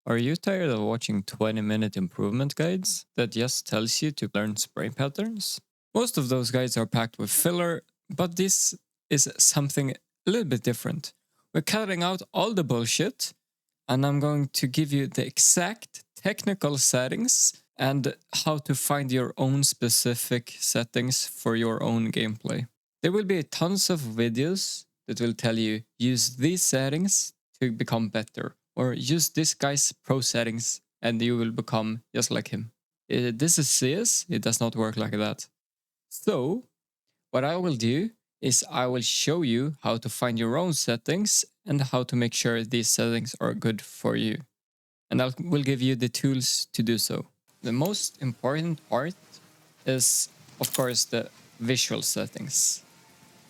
Are you tired of watching 20-minute improvement guides that just tells you to learn spray patterns? Most of those guides are packed with filler, but this is something a little bit different. We're cutting out all the bullshit, and I'm going to give you the exact technical settings and how to find your own specific settings for your own gameplay. There will be tons of videos that will tell you use these settings to become better, or use this guy's pro settings and you will become just like him. This is CS, it does not work like that. So, what I will do is I will show you how to find your own settings and how to make sure these settings are good for you. And I will give you the tools to do so. The most important part is, of course, the visual settings.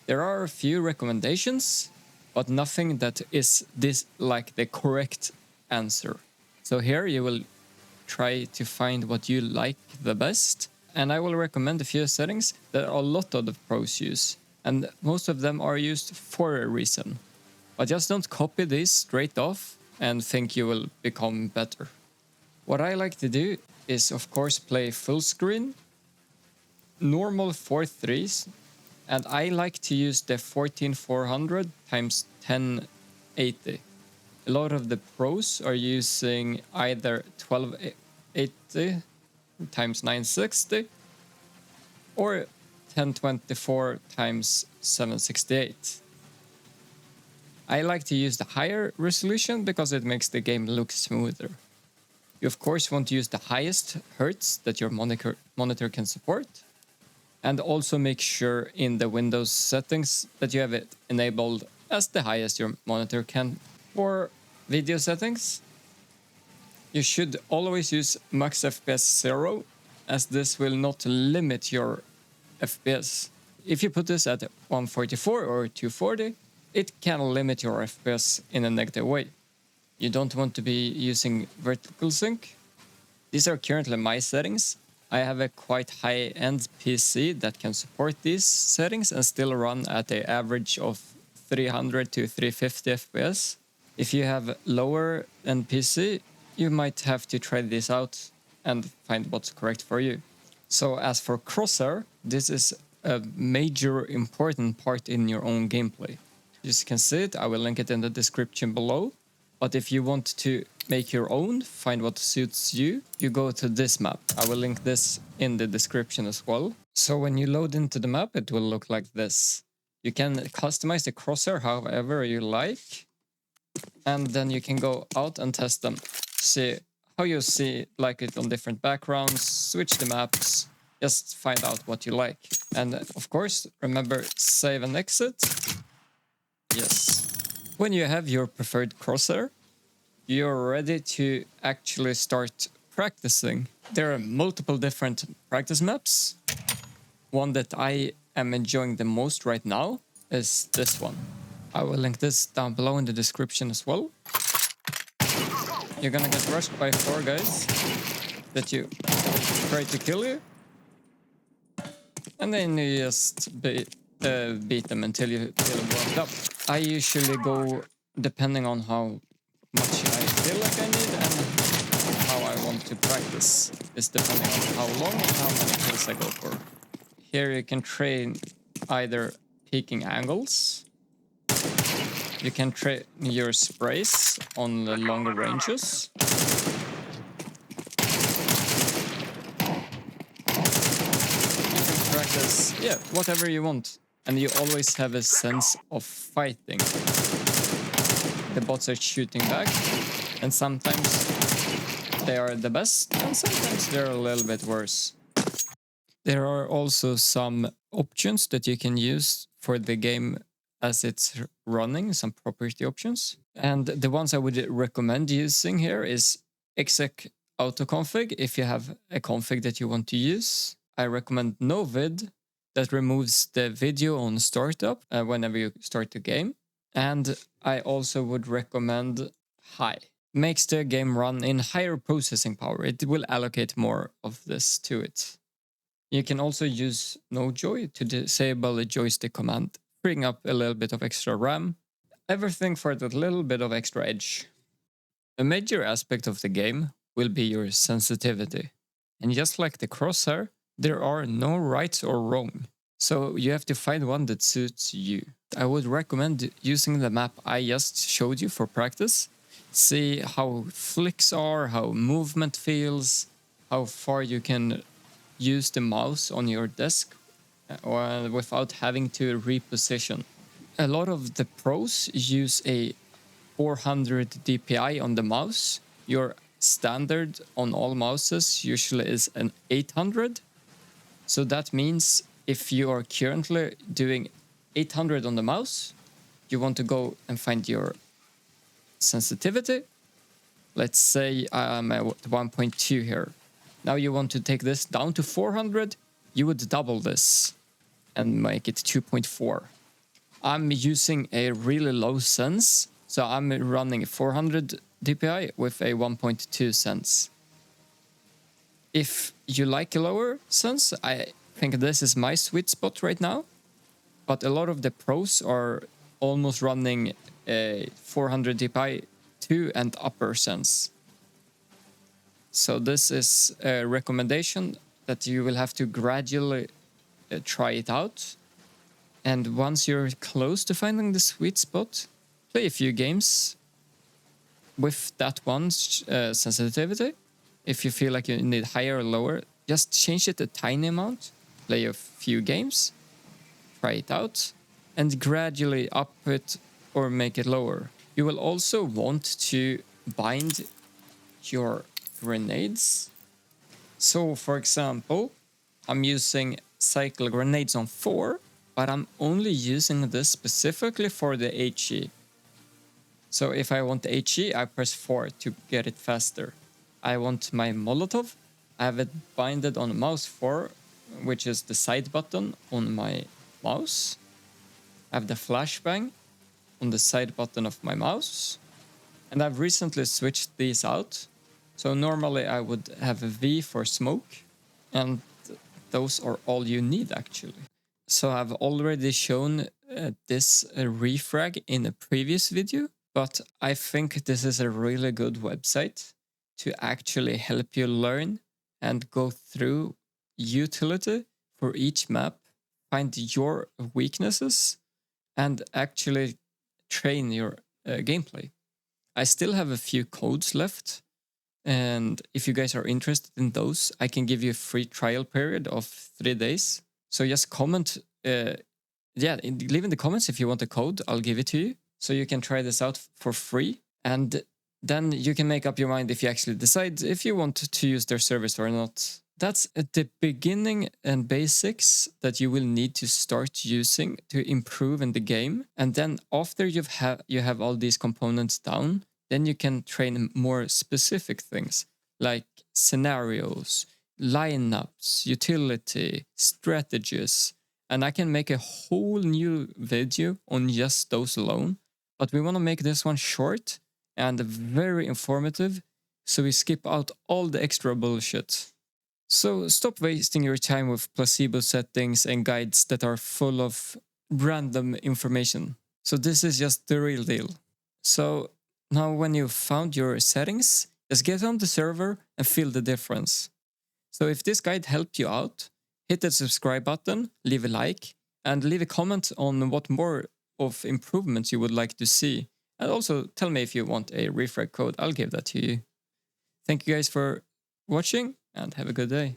There are a few recommendations, but nothing that is this like the correct answer. So here you will try to find what you like the best, and I will recommend a few settings that a lot of the pros use, and most of them are used for a reason. But just don't copy these straight off and think you will become better. What I like to do is, of course, play full screen, normal 4:3s, and I like to use the 14400 x 1080. A lot of the pros are using either 1280 x 960 or 1024 x 768. I like to use the higher resolution because it makes the game look smoother. You of course want to use the highest hertz that your monitor can support, and also make sure in the Windows settings that you have it enabled as the highest your monitor can. For video settings, you should always use max FPS 0, as this will not limit your FPS. If you put this at 144 or 240, it can limit your FPS in a negative way. You don't want to be using vertical sync. These are currently my settings. I have a quite high-end PC that can support these settings and still run at an average of 300 to 350 FPS. If you have lower-end PC, you might have to try this out and find what's correct for you. So as for Crosshair, this is a major important part in your own gameplay. You can see it, I will link it in the description below. But if you want to make your own, find what suits you, you go to this map. I will link this in the description as well. So when you load into the map, it will look like this. You can customize the crosshair however you like. And then you can go out and test them. See how you see like it on different backgrounds, switch the maps, just find out what you like. And of course, remember, save and exit. Yes. When you have your preferred crosshair, you're ready to actually start practicing. There are multiple different practice maps. One that I am enjoying the most right now is this one. I will link this down below in the description as well. You're gonna get rushed by 4 guys that you try to kill you. And then you just beat them until you feel warmed up. I usually go depending on how much I feel like I need and how I want to practice. It's depending on how long and how many kills I go for. Here you can train either peeking angles. You can train your sprays on the longer ranges. You can practice, whatever you want. And you always have a sense of fighting. The bots are shooting back, and sometimes they are the best, and sometimes they're a little bit worse. There are also some options that you can use for the game as it's running, some property options. And the ones I would recommend using here is exec autoconfig if you have a config that you want to use. I recommend NOOB, that removes the video on startup whenever you start the game. And I also would recommend high. Makes the game run in higher processing power. It will allocate more of this to it. You can also use NoJoy to disable the joystick command, freeing up a little bit of extra RAM. Everything for that little bit of extra edge. A major aspect of the game will be your sensitivity. And just like the Crosshair, there are no right or wrong. So you have to find one that suits you. I would recommend using the map I just showed you for practice. See how flicks are, how movement feels, how far you can use the mouse on your desk without having to reposition. A lot of the pros use a 400 DPI on the mouse. Your standard on all mouses usually is an 800. So that means if you are currently doing 800 on the mouse, you want to go and find your sensitivity. Let's say I'm at 1.2 here. Now you want to take this down to 400, you would double this and make it 2.4. I'm using a really low sense, so I'm running 400 DPI with a 1.2 sense. If you like a lower sense, I think this is my sweet spot right now, but a lot of the pros are almost running a 400 DPI 2 and upper sense. So this is a recommendation that you will have to gradually try it out. And once you're close to finding the sweet spot, play a few games with that one's sensitivity. If you feel like you need higher or lower, just change it a tiny amount, play a few games, try it out, and gradually up it or make it lower. You will also want to bind your grenades. So for example, I'm using cycle grenades on 4, but I'm only using this specifically for the HE. So if I want HE, I press 4 to get it faster. I want my Molotov, I have it binded on mouse 4, which is the side button on my mouse. I have the flashbang on the side button of my mouse. And I've recently switched these out. So normally I would have a V for smoke, and those are all you need actually. So I've already shown this refrag in a previous video, but I think this is a really good website to actually help you learn and go through utility for each map, find your weaknesses, and actually train your gameplay. I still have a few codes left, and if you guys are interested in those, I can give you a free trial period of 3 days. So just comment, leave in the comments if you want a code, I'll give it to you. So you can try this out for free. And then you can make up your mind if you actually decide if you want to use their service or not. That's at the beginning and basics that you will need to start using to improve in the game. And then after you have all these components down, then you can train more specific things like scenarios, lineups, utility, strategies. And I can make a whole new video on just those alone. But we want to make this one short and very informative, so we skip out all the extra bullshit. So stop wasting your time with placebo settings and guides that are full of random information. So this is just the real deal. So now when you've found your settings, just get on the server and feel the difference. So if this guide helped you out, hit the subscribe button, leave a like, and leave a comment on what more of improvements you would like to see. And also tell me if you want a refrag code, I'll give that to you. Thank you guys for watching and have a good day.